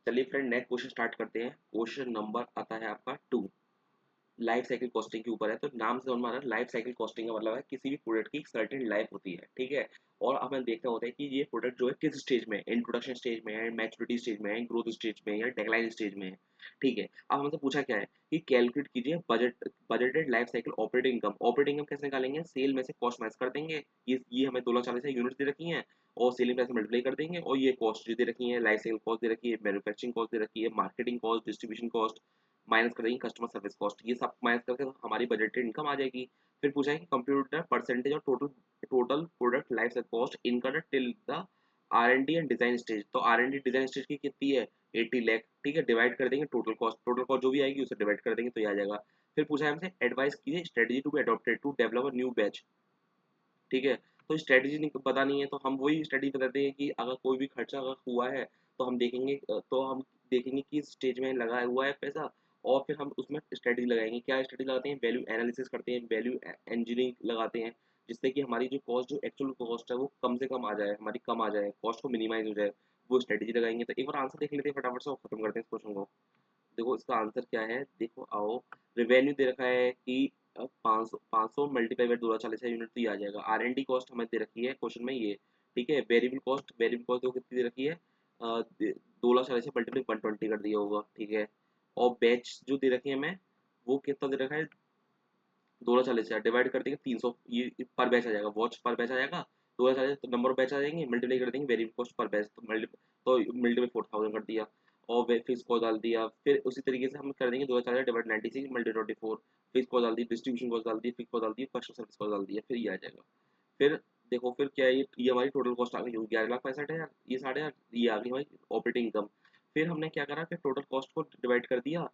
चलिए friend next question start करते हैं। क्वेश्चन नंबर आता है आपका 2। लाइफ साइकिल कॉस्टिंग के ऊपर है। तो नाम से हमारा लाइफ साइकिल कॉस्टिंग का मतलब है किसी भी प्रोडक्ट की सर्टेन लाइफ होती है, ठीक है। और हमें देखना होता है कि ये प्रोडक्ट जो है किस स्टेज में है, इंट्रोडक्शन स्टेज में है, मैच्योरिटी स्टेज में है, ग्रोथ स्टेज में है या डेक्लाइन स्टेज में है, ठीक है। अब हमसे पूछा क्या है कि कैलकुलेट कीजिए budgeted life cycle operating income. Operating income कैसे निकालेंगे? सेल में से कॉस्ट माइनस कर देंगे। ये हमें 2,40,000 यूनिट दे रखी हैं और सेलिंग प्राइस मल्टीप्लाई कर देंगे, और ये कॉस्ट जो दे रखी है, लाइफ साइकिल कॉस्ट दे रखी है, मैन्युफैक्चरिंग कॉस्ट दे रखी है, marketing cost, distribution cost minus कर देंगे, कस्टमर सर्विस कॉस्ट, ये सब माइनस करके हमारी बजटेड इनकम आ जाएगी। फिर पूछा है कि कंप्यूटर परसेंटेज और total total product life cycle cost incurred till the R&D and design stage. तो R&D डिजाइन स्टेज की कितनी है? 80 लाख, ठीक है। डिवाइड कर देंगे टोटल कॉस्ट जो भी आएगी उसे डिवाइड कर देंगे तो ये आ जाएगा। फिर पूछा है हमसे एडवाइस कीजिए strategy to be adopted to develop a new batch, ठीक है। तो स्ट्रेटजी नहीं पता नहीं है तो हम वही स्ट्रेटजी बताते हैं कि अगर कोई भी खर्चा अगर हुआ है तो हम देखेंगे कि स्टेज में लगा हुआ है पैसा, और फिर हम उसमें स्ट्रेटजी लगाएंगे। क्या स्ट्रेटजी लगाते हैं? वैल्यू एनालिसिस करते हैं, वैल्यू इंजीनियरिंग लगाते हैं, जिससे कि हमारी जो कॉस्ट जो एक्चुअल कॉस्ट है वो कम से कम आ जाए, हमारी कम आ जाए, कॉस्ट को मिनिमाइज हो जाए, वो स्ट्रेटजी लगाएंगे। तो एक बार आंसर देख लेते हैं फटाफट से और खत्म करते हैं इस क्वेश्चन को। देखो इसका आंसर क्या है, देखो आओ। रेवेन्यू दे रखा है कि 500 मल्टीप्लाई बाय 2,40,000 यूनिट तो ये आ जाएगा। R&D कॉस्ट हमें दे रखी है क्वेश्चन में ये, ठीक है। वेरिएबल कॉस्ट देखो कितनी दे रखी है, 2,40,000 से मल्टीप्लाई 120 कर दिया होगा, ठीक है। और बैच जो दे रखी है हमें वो कितना दे रखा है, 2,40,000 से डिवाइड कर देंगे 300, ये पर बैच आ जाएगा, वॉच पर बैच आ जाएगा। 2,40,000 तो नंबर ऑफ बैच आ जाएंगे, मल्टीप्लाई कर देंगे variable cost per batch, multiply 4,000 कर दिया, और वे फिक्स कॉस्ट डाल दिया। फिर उसी तरीके से हम कर देंगे 2,40,000 डिवाइड 96 मल्टीप्लाई 24, फिक्स कॉस्ट डाल दी, डिस्ट्रीब्यूशन कॉस्ट डाल दी, फिक्स कॉस्ट डाल दी, कस्टमर सर्विस कॉस्ट डाल दिया, फिर ये आ जाएगा। फिर देखो फिर क्या है, ये हमारी टोटल कॉस्ट आ गई 11,65,000, ये 60,000, ये आ गई हमारी ऑपरेटिंग इनकम। फिर हमने क्या करा कि टोटल कॉस्ट को डिवाइड कर दिया,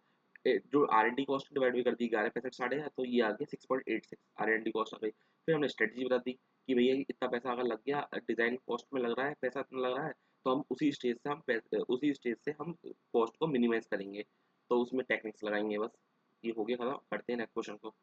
जो R&D कॉस्ट डिवाइड भी कर दी 11,65,000, तो ये आ गया 6.86 R&D कॉस्ट आ गई। फिर हमने स्ट्रेटजी बता दी कि भैया इतना पैसा अगर लग गया, डिजाइन कॉस्ट में लग रहा है पैसा, इतना लग रहा है, तो हम उसी स्टेज से हम कॉस्ट को मिनिमाइज करेंगे, तो उसमें टेक्निक्स लगाएंगे बस। ये हो गया खत्म, करते हैं नेक्स्ट क्वेश्चन को।